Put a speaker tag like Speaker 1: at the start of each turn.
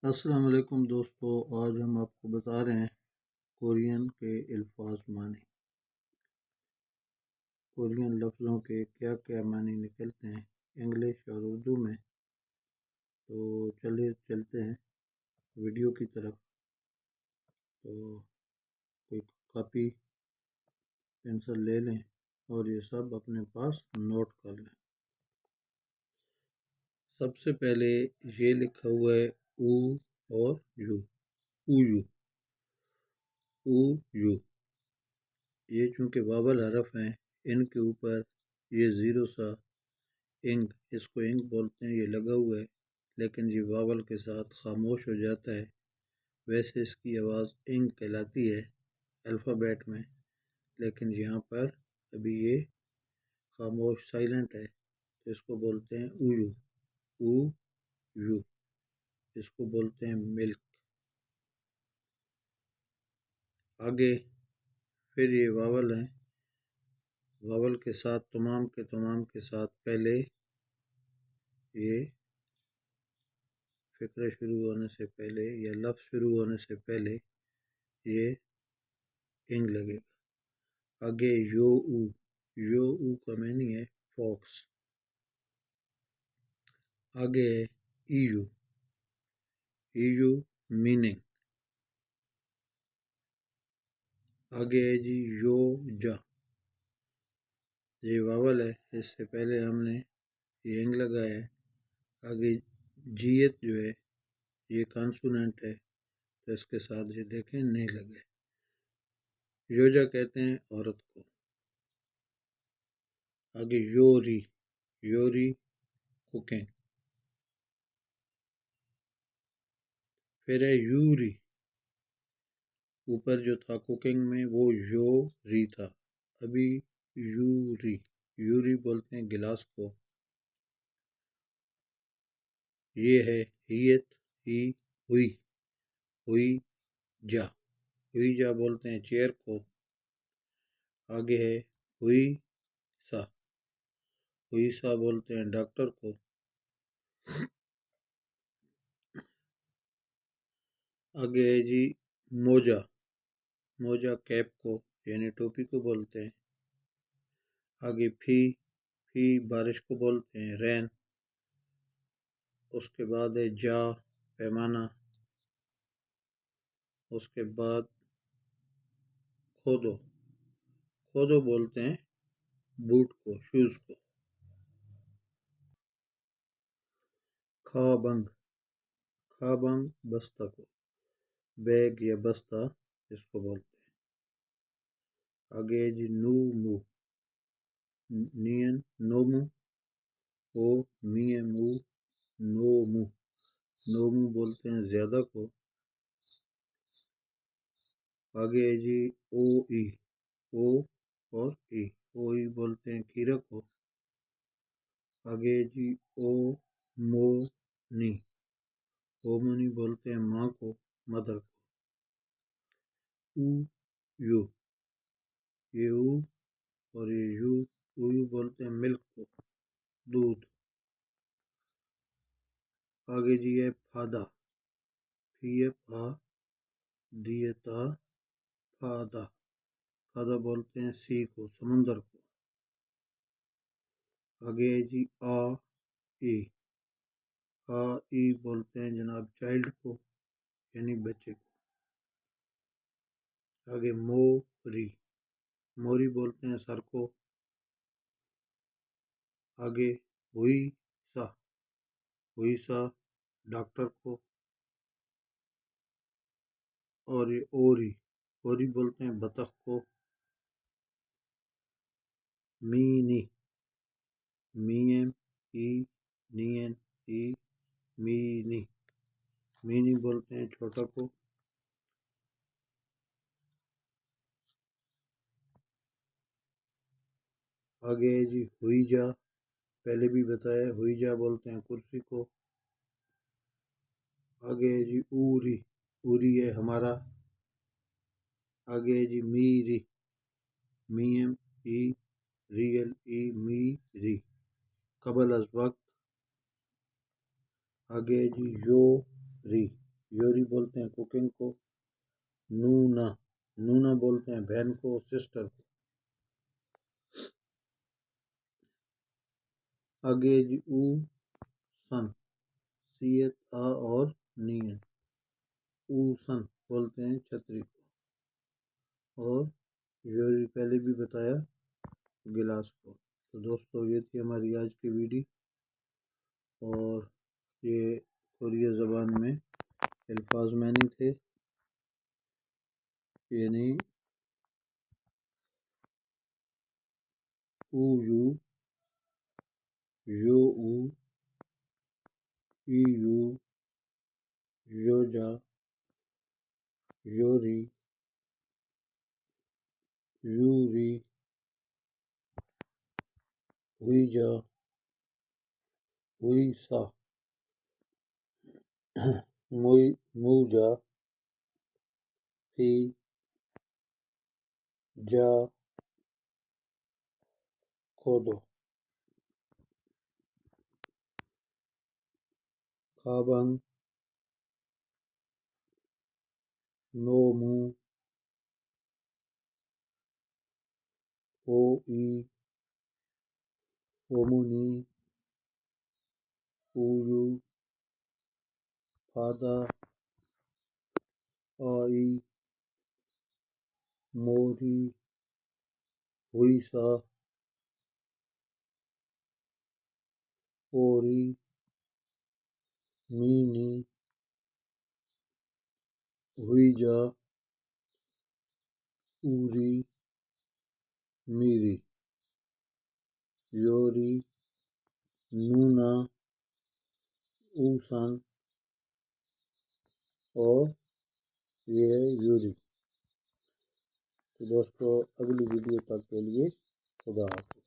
Speaker 1: अस्सलाम वालेकुम दोस्तों, आज हम आपको बता रहे हैं कोरियन के अल्फाज मानी। कोरियन लफ्ज़ों के क्या क्या मानी निकलते हैं इंग्लिश और उर्दू में। तो चलिए चलते हैं वीडियो की तरफ। तो कोई कापी पेंसिल ले लें और ये सब अपने पास नोट कर लें। सबसे पहले ये लिखा हुआ है ऊ और यू, ऊ यू, ऊ यू। ये चूँकि वावल हरफ हैं, इनके ऊपर ये ज़ीरो सा इंग, इसको इंग बोलते हैं, ये लगा हुआ है, लेकिन ये वावल के साथ खामोश हो जाता है। वैसे इसकी आवाज़ इंग कहलाती है अल्फ़ाबेट में, लेकिन यहाँ पर अभी ये खामोश साइलेंट है, तो इसको बोलते हैं ऊ ऊ यू। इसको बोलते हैं मिल्क। आगे फिर ये वावल हैं, वावल के साथ तमाम के साथ पहले ये फ़िक्र शुरू होने से पहले या लफ्ज़ शुरू होने से पहले ये इंग लगेगा। आगे यो ऊ का मीनिंग है फॉक्स। आगे है ईयू मीनिंग। आगे है जी यो जा, ये वावल है, इससे पहले हमने ये इंग लगाया है। आगे जीएत जो है ये कॉन्सोनेंट है, तो इसके साथ ये देखें नहीं लगे। योजा कहते हैं औरत को। आगे योरी कुकिंग। फिर है यूरी, ऊपर जो था कुकिंग में वो यो री था, अभी यूरी बोलते हैं गिलास को। ये है हियत ही हुई जा, हुई जा बोलते हैं चेयर को। आगे है हुई सा बोलते हैं डॉक्टर को। आगे है जी मोजा कैप को यानी टोपी को बोलते हैं। आगे फी बारिश को बोलते हैं रैन। उसके बाद है जा पैमाना। उसके बाद खोदो बोलते हैं बूट को, शूज को। खाबंग बस्ता को, बैग या बस्ता इसको बोलते हैं। आगे जी नियन नोमू ओ मिये मू नोमू बोलते हैं ज्यादा को। आगे है जी ओ और ई बोलते हैं खीरा को। आगे है जी ओमोनी बोलते हैं माँ को, मदर को। यू ये ऊ और ये यू बोलते हैं मिल्क को, दूध। आगे जी है फादा, फी फा दिए ता फादा बोलते हैं सी को, समुंदर को। आगे है जी ई बोलते हैं जनाब चाइल्ड को यानी बच्चे को। आगे मोरी बोलते हैं सर को। आगे हुई सा डॉक्टर को। और ये ओरी बोलते हैं बतख को। मीनी मीएम ई नियन ई मीनी बोलते हैं छोटा को। आगे है जी हुई जा, पहले भी बताया हुई जा बोलते हैं कुर्सी को। आगे है जी उरी है हमारा। आगे है जी मीएम ई रियल री कबल अज वक्त। आगे है जी री बोलते हैं कुकिंग को। नूना, नूना बोलते हैं बहन को, सिस्टर को। अगेज ऊ सन, सीएत आ और नियन। ऊसन बोलते हैं छतरी को। और ये पहले भी बताया गिलास को। तो दोस्तों ये थी हमारी आज की वीडियो। और ये कोरिया ज़बान में अल्फाज मैनी थे, यानी ऊ यू, यो ऊ, ई यू, योजा, योरी, यूरी, हुईजा, हुईसा, मूजा, फी, जा, खोदो, खाबंग, नोमू, ओ ई, ओमुनी, ऊयू, फादा, आई, मोरी, हुईसा, ओरी, मीनी, हुईजा, ऊरी, मीरी, योरी, नूना, ऊसन और ये है यूरी। तो दोस्तों अगली वीडियो तक के लिए खुदा हाफ़िज़।